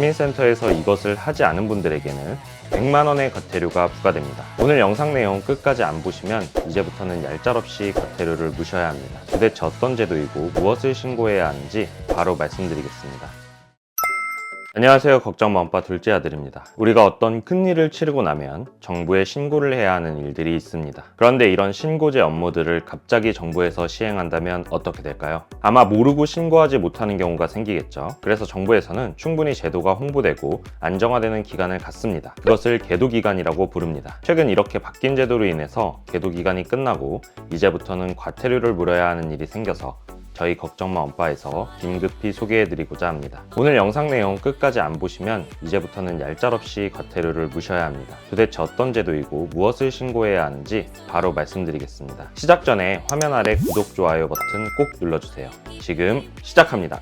주민센터에서 이것을 하지 않은 분들에게는 100만 원의 과태료가 부과됩니다. 오늘 영상 내용 끝까지 안 보시면 이제부터는 얄짤없이 과태료를 무셔야 합니다. 도대체 어떤 제도이고 무엇을 신고해야 하는지 바로 말씀드리겠습니다. 안녕하세요. 걱정 엄빠 둘째 아들입니다. 우리가 어떤 큰 일을 치르고 나면 정부에 신고를 해야 하는 일들이 있습니다. 그런데 이런 신고제 업무들을 갑자기 정부에서 시행한다면 어떻게 될까요? 아마 모르고 신고하지 못하는 경우가 생기겠죠. 그래서 정부에서는 충분히 제도가 홍보되고 안정화되는 기간을 갖습니다. 그것을 계도기간이라고 부릅니다. 최근 이렇게 바뀐 제도로 인해서 계도기간이 끝나고 이제부터는 과태료를 물어야 하는 일이 생겨서 저희 걱정마 엄빠에서 긴급히 소개해드리고자 합니다. 오늘 영상 내용 끝까지 안 보시면 이제부터는 얄짤없이 과태료를 무셔야 합니다. 도대체 어떤 제도이고 무엇을 신고해야 하는지 바로 말씀드리겠습니다. 시작 전에 화면 아래 구독, 좋아요 버튼 꼭 눌러주세요. 지금 시작합니다.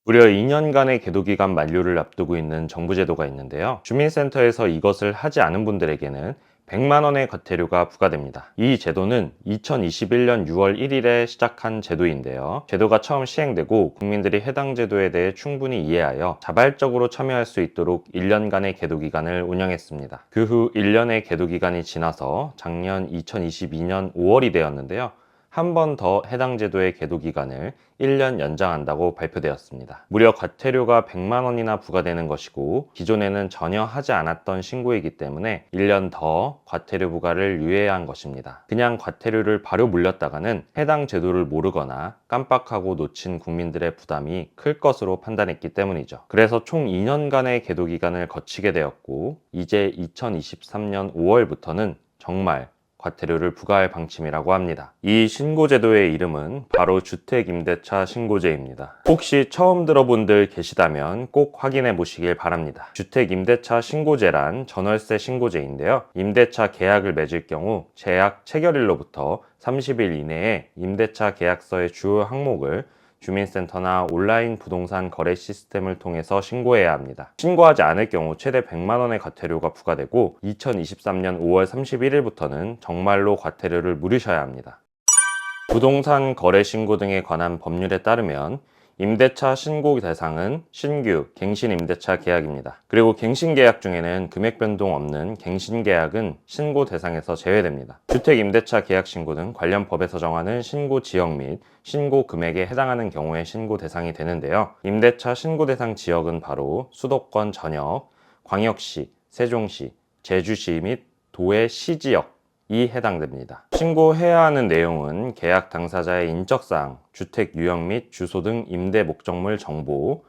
무려 2년간의 계도기간 만료를 앞두고 있는 정부 제도가 있는데요. 주민센터에서 이것을 하지 않은 분들에게는 100만 원의 과태료가 부과됩니다. 이 제도는 2021년 6월 1일에 시작한 제도인데요. 제도가 처음 시행되고 국민들이 해당 제도에 대해 충분히 이해하여 자발적으로 참여할 수 있도록 1년간의 계도기간을 운영했습니다. 그 후 1년의 계도기간이 지나서 작년 2022년 5월이 되었는데요. 한 번 더 해당 제도의 계도기간을 1년 연장한다고 발표되었습니다. 무려 과태료가 100만 원이나 부과되는 것이고 기존에는 전혀 하지 않았던 신고이기 때문에 1년 더 과태료 부과를 유예해야 한 것입니다. 그냥 과태료를 바로 물렸다가는 해당 제도를 모르거나 깜빡하고 놓친 국민들의 부담이 클 것으로 판단했기 때문이죠. 그래서 총 2년간의 계도기간을 거치게 되었고 이제 2023년 5월부터는 정말 과태료를 부과할 방침이라고 합니다. 이 신고제도의 이름은 바로 주택임대차 신고제입니다. 혹시 처음 들어본 분 계시다면 꼭 확인해 보시길 바랍니다. 주택임대차 신고제란 전월세 신고제인데요. 임대차 계약을 맺을 경우 제약 체결일로부터 30일 이내에 임대차 계약서의 주요 항목을 주민센터나 온라인 부동산 거래 시스템을 통해서 신고해야 합니다. 신고하지 않을 경우 최대 100만 원의 과태료가 부과되고 2023년 5월 31일부터는 정말로 과태료를 물으셔야 합니다. 부동산 거래 신고 등에 관한 법률에 따르면 임대차 신고 대상은 신규, 갱신 임대차 계약입니다. 그리고 갱신 계약 중에는 금액 변동 없는 갱신 계약은 신고 대상에서 제외됩니다. 주택 임대차 계약 신고는 관련 법에서 정하는 신고 지역 및 신고 금액에 해당하는 경우에 신고 대상이 되는데요. 임대차 신고 대상 지역은 바로 수도권 전역, 광역시, 세종시, 제주시 및 도의 시지역 이 해당됩니다. 신고해야 하는 내용은 계약 당사자의 인적사항, 주택 유형 및 주소 등 임대 목적물 정보,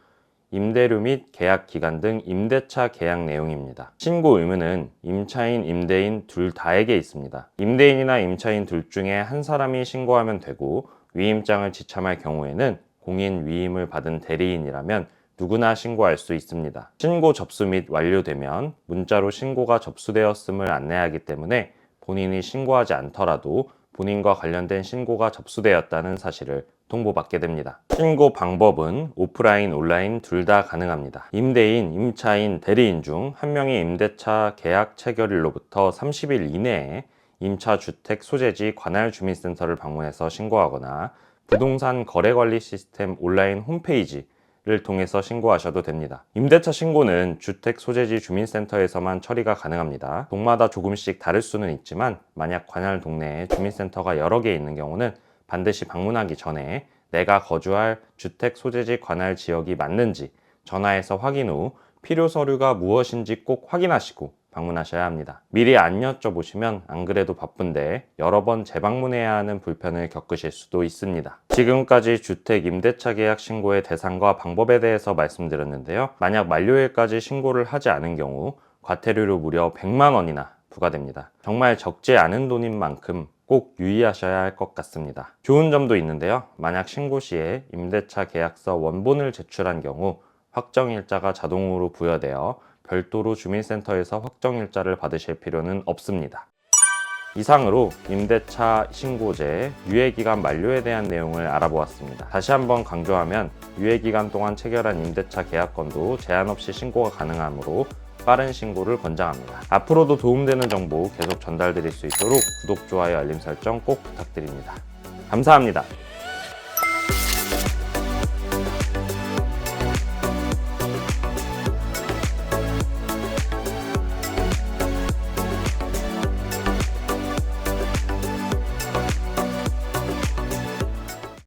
임대료 및 계약 기간 등 임대차 계약 내용입니다. 신고 의무는 임차인, 임대인 둘 다에게 있습니다. 임대인이나 임차인 둘 중에 한 사람이 신고하면 되고 위임장을 지참할 경우에는 공인 위임을 받은 대리인이라면 누구나 신고할 수 있습니다. 신고 접수 및 완료되면 문자로 신고가 접수되었음을 안내하기 때문에 본인이 신고하지 않더라도 본인과 관련된 신고가 접수되었다는 사실을 통보받게 됩니다. 신고 방법은 오프라인, 온라인 둘 다 가능합니다. 임대인, 임차인, 대리인 중 한 명이 임대차 계약 체결일로부터 30일 이내에 임차 주택 소재지 관할 주민센터를 방문해서 신고하거나 부동산 거래관리 시스템 온라인 홈페이지 를 통해서 신고하셔도 됩니다. 임대차 신고는 주택 소재지 주민센터에서만 처리가 가능합니다. 동마다 조금씩 다를 수는 있지만 만약 관할 동네에 주민센터가 여러 개 있는 경우는 반드시 방문하기 전에 내가 거주할 주택 소재지 관할 지역이 맞는지 전화해서 확인 후 필요 서류가 무엇인지 꼭 확인하시고 방문하셔야 합니다. 미리 안 여쭤보시면 안 그래도 바쁜데 여러 번 재방문해야 하는 불편을 겪으실 수도 있습니다. 지금까지 주택 임대차 계약 신고의 대상과 방법에 대해서 말씀드렸는데요. 만약 만료일까지 신고를 하지 않은 경우 과태료로 무려 100만 원이나 부과됩니다. 정말 적지 않은 돈인 만큼 꼭 유의하셔야 할 것 같습니다. 좋은 점도 있는데요. 만약 신고 시에 임대차 계약서 원본을 제출한 경우 확정일자가 자동으로 부여되어 별도로 주민센터에서 확정일자를 받으실 필요는 없습니다. 이상으로 임대차 신고제 유예기간 만료에 대한 내용을 알아보았습니다. 다시 한번 강조하면 유예기간 동안 체결한 임대차 계약건도 제한 없이 신고가 가능하므로 빠른 신고를 권장합니다. 앞으로도 도움되는 정보 계속 전달드릴 수 있도록 구독, 좋아요, 알림 설정 꼭 부탁드립니다. 감사합니다.